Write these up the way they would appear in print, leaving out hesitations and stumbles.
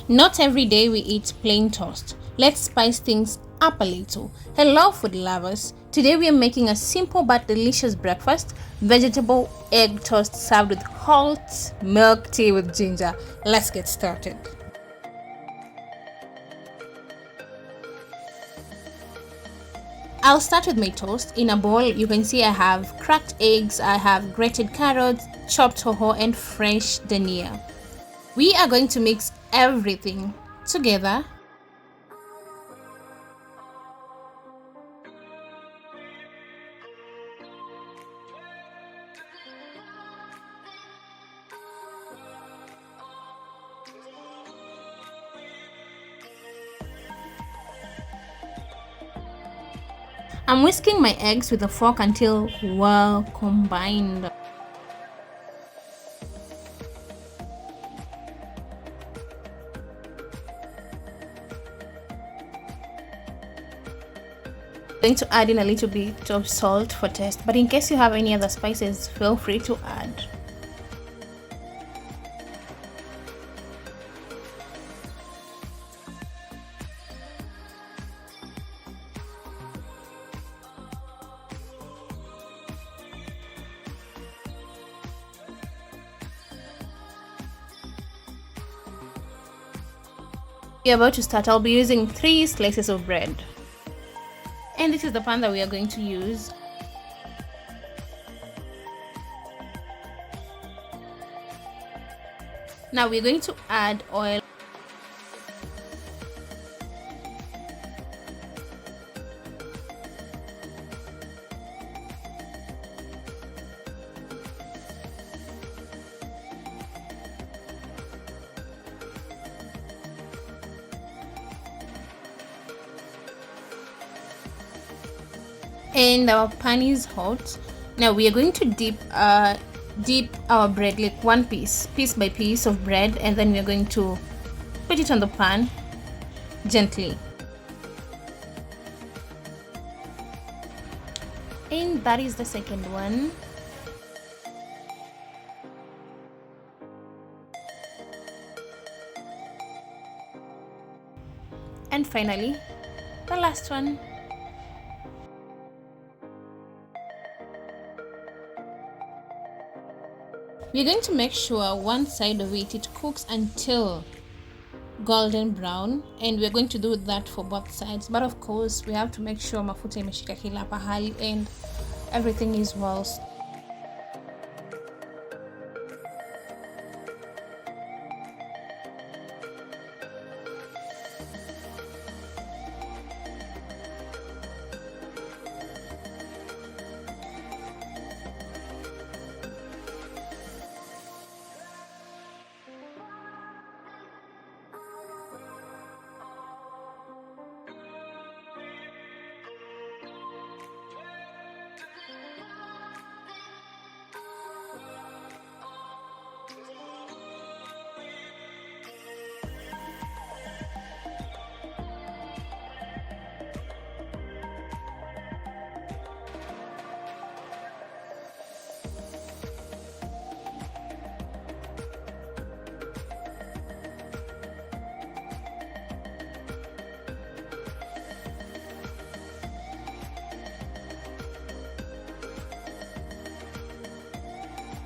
Not every day we eat plain toast. Let's spice things up a little. Hello, food lovers. Today we are making a simple but delicious breakfast vegetable egg toast served with hot milk tea with ginger. Let's get started. I'll start with my toast. In a bowl, you can see I have cracked eggs, I have grated carrots, chopped toho, and fresh dania. We are going to mix everything together. I'm whisking my eggs with a fork until well combined. I'm going to add in a little bit of salt for taste, but in case you have any other spices, feel free to add. We're about to start. I'll be using 3 slices of bread. And this is the pan that we are going to use. Now we're going to add oil. And our pan is hot. Now we are going to dip our bread, like one piece by piece of bread, and then we are going to put it on the pan gently. And that is the second one. And finally, the last one. We're going to make sure one side of it cooks until golden brown, and we're going to do that for both sides. But of course, we have to make sure mafuta imeshika kila pahali and everything is well.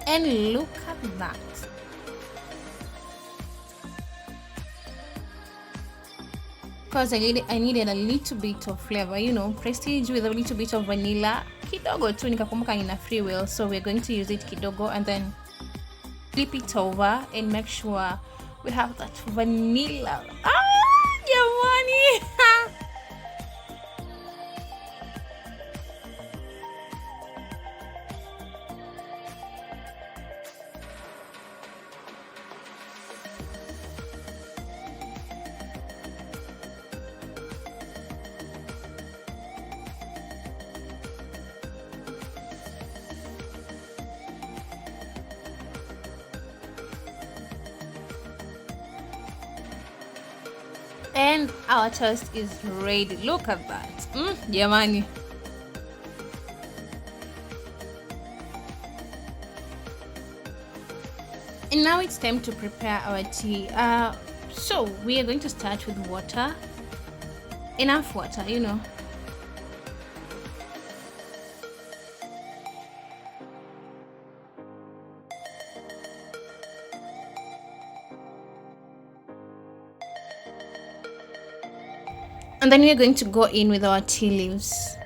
And look at that. Because I needed a little bit of flavor, prestige with a little bit of vanilla. Kidogo tu nikakumbuka nina free will, so we're going to use it kidogo and then flip it over and make sure we have that vanilla. Jamani! And our toast is ready. Look at that. Jamani. And now it's time to prepare our tea. So we are going to start with water, enough water. And then we are going to go in with our tea leaves.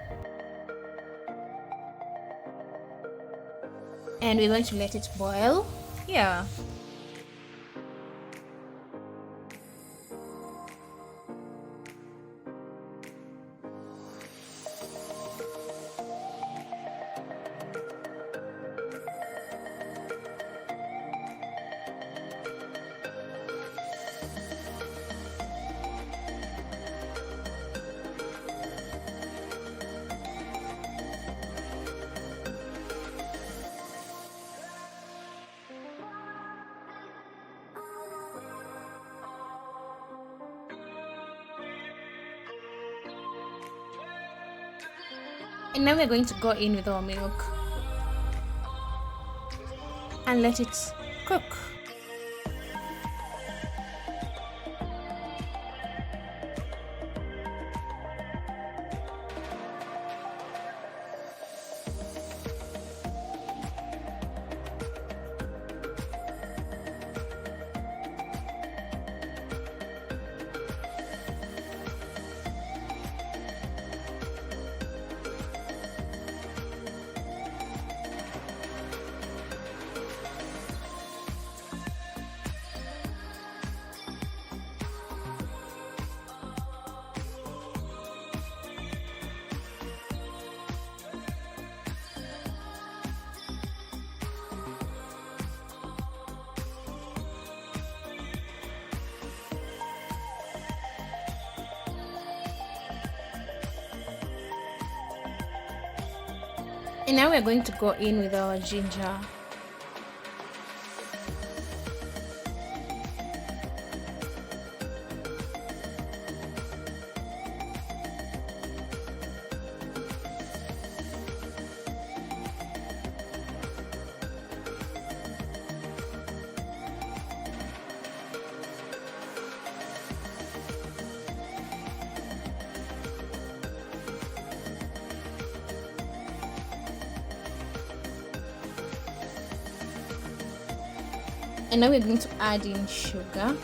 And we're going to let it boil. Yeah. And now we're going to go in with our milk and let it cook. And now we're going to go in with our ginger. And now we're going to add in sugar.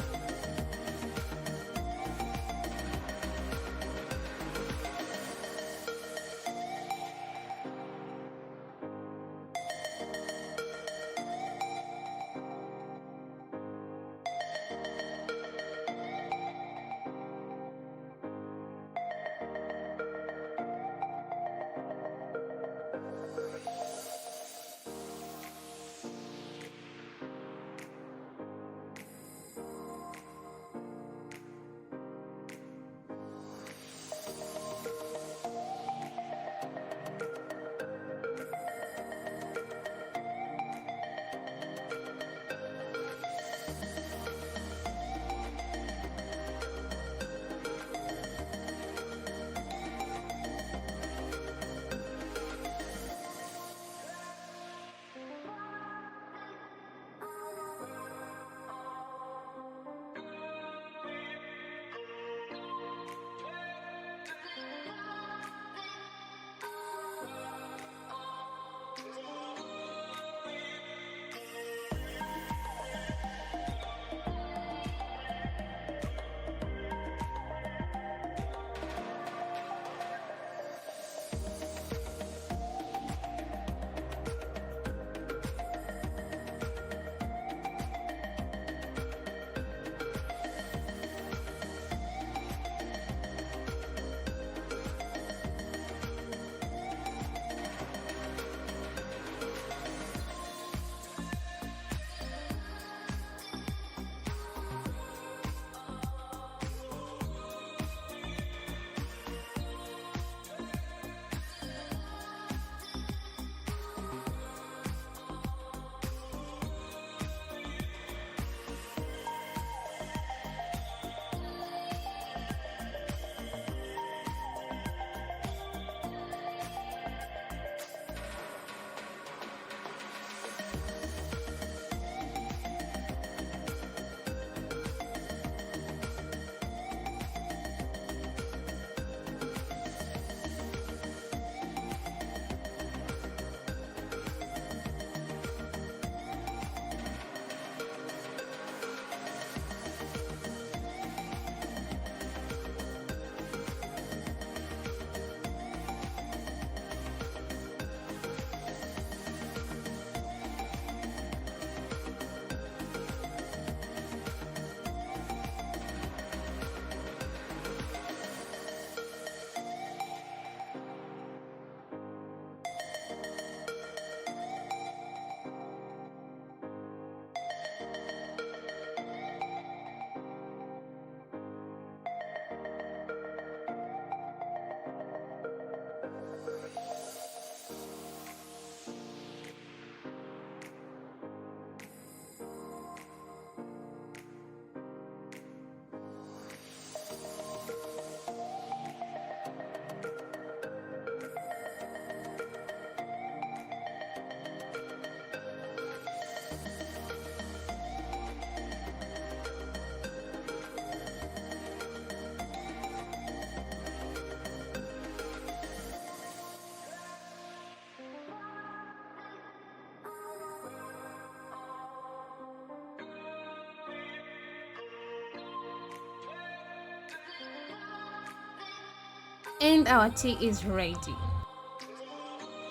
And our tea is ready.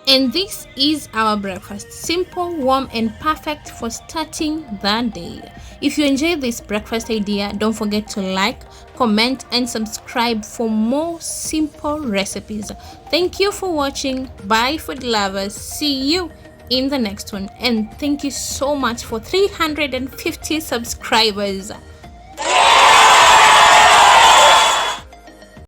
And this is our breakfast. Simple, warm, and perfect for starting the day. If you enjoy this breakfast idea, don't forget to like, comment, and subscribe for more simple recipes. Thank you for watching. Bye, food lovers. See you in the next one. And thank you so much for 350 subscribers.